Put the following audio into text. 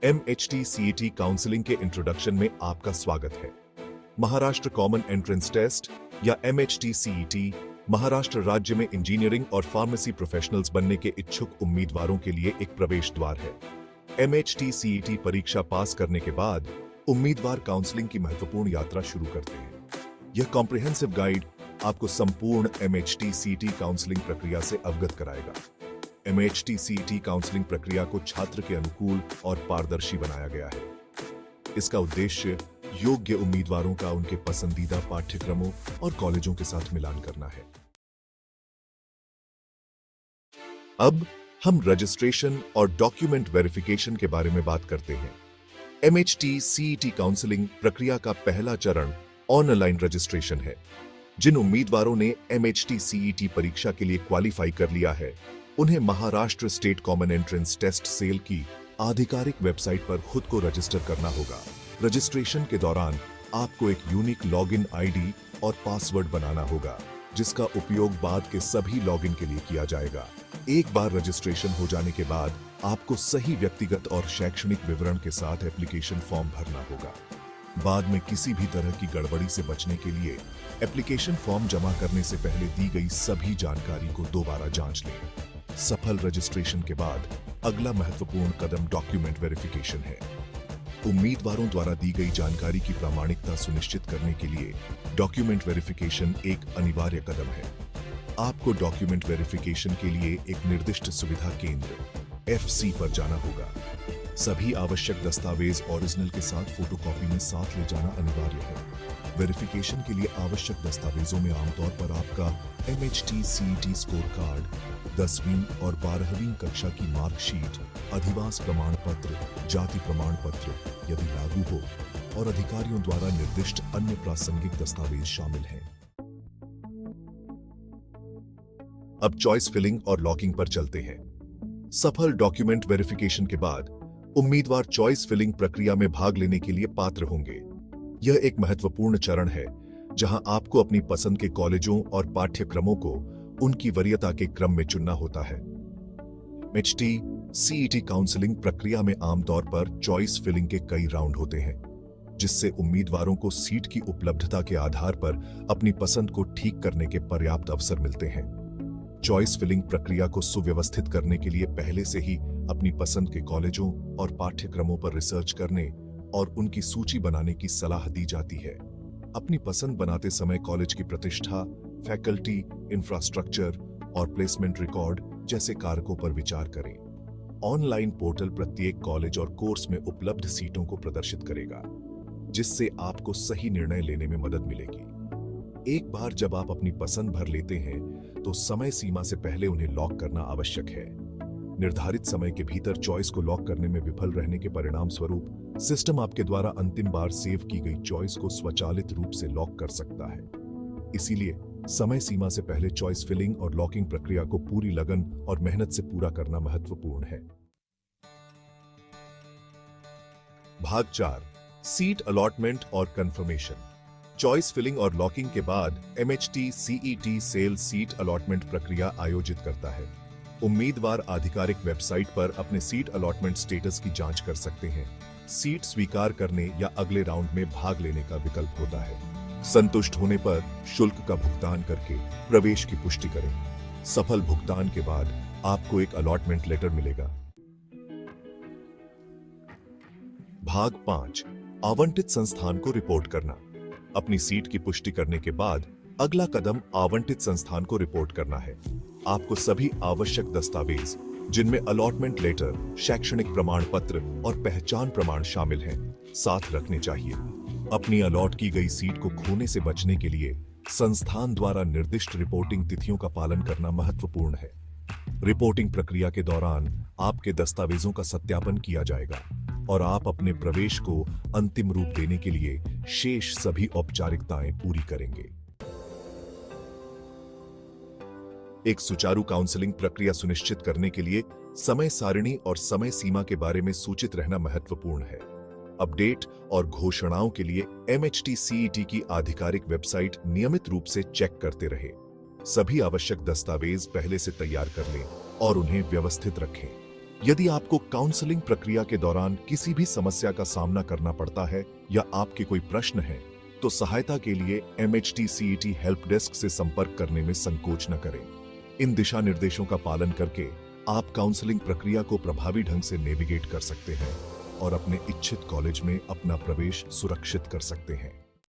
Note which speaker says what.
Speaker 1: MHT CET counselling के introduction में आपका स्वागत है। महाराष्ट्र कॉमन एंट्रेंस टेस्ट या MHT CET महाराष्ट्र राज्य में इंजीनियरिंग और फार्मेसी प्रोफेशनल्स बनने के इच्छुक उम्मीदवारों के लिए एक प्रवेश द्वार है। MHT CET परीक्षा पास करने के बाद उम्मीदवार काउंसलिंग की महत्वपूर्ण यात्रा शुरू करते हैं। यह कॉम्प्रिहेंसिव गाइड आपको संपूर्ण MHT CET काउंसलिंग प्रक्रिया से अवगत कराएगा। MHT CET काउंसलिंग प्रक्रिया को छात्र के अनुकूल और पारदर्शी बनाया गया है। इसका उद्देश्य योग्य उम्मीदवारों का उनके पसंदीदा पाठ्यक्रमों और कॉलेजों के साथ मिलान करना है। अब हम रजिस्ट्रेशन और डॉक्यूमेंट वेरिफिकेशन के बारे में बात करते हैं। MHT CET काउंसलिंग प्रक्रिया का पहला चरण ऑनलाइन रजिस्ट्रेशन है। जिन उम्मीदवारों ने MHT CET परीक्षा के लिए क्वालिफाई कर लिया है, उन्हें Maharashtra state common entrance test cell की आधिकारिक वेबसाइट पर खुद को रजिस्टर करना होगा। रजिस्ट्रेशन के दौरान आपको एक यूनिक लॉगिन आईडी और पासवर्ड बनाना होगा, जिसका उपयोग बाद के सभी लॉगिन के लिए किया जाएगा। एक बार रजिस्ट्रेशन हो जाने के बाद आपको सही व्यक्तिगत और शैक्षणिक विवरण के साथ एप्लीकेशन फॉर्म भरना होगा। बाद में किसी भी तरह की गड़बड़ी से बचने के लिए एप्लीकेशन फॉर्म जमा करने से पहले दी गई सभी जानकारी को दोबारा जांच लें। सफल रजिस्ट्रेशन के बाद अगला महत्वपूर्ण कदम डॉक्यूमेंट वेरिफिकेशन है। उम्मीदवारों द्वारा दी गई जानकारी की प्रामाणिकता सुनिश्चित करने के लिए डॉक्यूमेंट वेरिफिकेशन एक अनिवार्य कदम है। आपको डॉक्यूमेंट वेरिफिकेशन के लिए एक निर्दिष्ट सुविधा केंद्र FC पर जाना होगा। सभी आवश्यक दस्तावेज ओरिजिनल के साथ फोटोकॉपी में साथ ले जाना अनिवार्य है। वेरिफिकेशन के लिए आवश्यक दस्तावेजों में आमतौर पर आपका MHT CET स्कोर कार्ड, 10वीं और 12वीं कक्षा की मार्कशीट, अधिवास प्रमाण पत्र, जाति प्रमाण पत्र यदि लागू हो, और अधिकारियों द्वारा निर्दिष्ट अन्य प्रासंगिक दस्तावेज शामिल हैं। अब चॉइस फिलिंग और लॉकिंग पर चलते हैं। सफल डॉक्यूमेंट वेरिफिकेशन के बाद उम्मीदवार चॉइस फिलिंग प्रक्रिया में भाग लेने के लिए पात्र होंगे। यह एक महत्वपूर्ण चरण है जहां आपको अपनी पसंद के कॉलेजों और पाठ्यक्रमों को उनकी वरीयता के क्रम में चुनना होता है। MHT CET काउंसलिंग प्रक्रिया में आमतौर पर चॉइस फिलिंग के कई राउंड होते हैं, जिससे उम्मीदवारों को सीट की उपलब्धता के आधार पर अपनी पसंद को ठीक करने के पर्याप्त अवसर मिलते हैं। चॉइस फिलिंग प्रक्रिया को सुव्यवस्थित करने के लिए पहले से ही अपनी पसंद के कॉलेजों और पाठ्यक्रमों पर रिसर्च करने और उनकी सूची बनाने की सलाह दी जाती है। अपनी पसंद बनाते समय कॉलेज की प्रतिष्ठा, फैकल्टी, इंफ्रास्ट्रक्चर और प्लेसमेंट रिकॉर्ड जैसे कारकों पर विचार करें। ऑनलाइन पोर्टल प्रत्येक कॉलेज और कोर्स में उपलब्ध सीटों को प्रदर्शित करेगा, जिससे आपको सही निर्णय लेने में मदद मिलेगी। एक बार जब आप अपनी पसंद भर लेते हैं, तो समय सीमा से पहले उन्हें लॉक करना आवश्यक है। निर्धारित समय के भीतर चॉइस को लॉक करने में विफल रहने के परिणाम स्वरूप सिस्टम आपके द्वारा अंतिम बार सेव की गई चॉइस को स्वचालित रूप से लॉक कर सकता है। इसीलिए समय सीमा से पहले चॉइस फिलिंग और लॉकिंग प्रक्रिया को पूरी लगन और मेहनत से पूरा करना महत्वपूर्ण है। भाग 4, सीट अलॉटमेंट और कंफर्मेशन। चॉइस फिलिंग और लॉकिंग के बाद MHT CET cell seat allotment प्रक्रिया आयोजित करता है। उम्मीदवार आधिकारिक वेबसाइट पर अपने सीट अलॉटमेंट स्टेटस की जांच कर सकते हैं। सीट स्वीकार करने या अगले राउंड में भाग लेने का विकल्प होता है। संतुष्ट होने पर शुल्क का भुगतान करके प्रवेश की पुष्टि करें। सफल भुगतान के बाद आपको एक अलॉटमेंट लेटर मिलेगा। भाग 5, आवंटित संस्थान को रिपोर्ट करना। अपनी सीट की पुष्टि करने के बाद अगला कदम आवंटित संस्थान को रिपोर्ट करना है। आपको सभी आवश्यक दस्तावेज, जिनमें अलॉटमेंट लेटर, शैक्षणिक प्रमाण पत्र और पहचान प्रमाण शामिल हैं, साथ रखने चाहिए। अपनी अलॉट की गई सीट को खोने से बचने के लिए संस्थान द्वारा निर्दिष्ट रिपोर्टिंग तिथियों का पालन करना महत्वपूर्ण है। रिपोर्टिंग प्रक्रिया के दौरान आपके दस्तावेजों का सत्यापन किया जाएगा और आप अपने प्रवेश को अंतिम रूप देने के लिए शेष सभी औपचारिकताएं पूरी करेंगे। एक सुचारू काउंसलिंग प्रक्रिया सुनिश्चित करने के लिए समय सारिणी और समय सीमा के बारे में सूचित रहना महत्वपूर्ण है। अपडेट और घोषणाओं के लिए MHT CET की आधिकारिक वेबसाइट नियमित रूप से चेक करते रहें। सभी आवश्यक दस्तावेज पहले से तैयार कर लें और उन्हें व्यवस्थित रखें। यदि आपको काउंसलिंग प्रक्रिया के दौरान किसी भी समस्या का सामना करना पड़ता है या आपके कोई प्रश्न है, तो सहायता के लिए MHT CET हेल्प डेस्क से संपर्क करने में संकोच न करें। इन दिशा निर्देशों का पालन करके आप काउंसलिंग प्रक्रिया को प्रभावी ढंग से नेविगेट कर सकते हैं और अपने इच्छित कॉलेज में अपना प्रवेश सुरक्षित कर सकते हैं।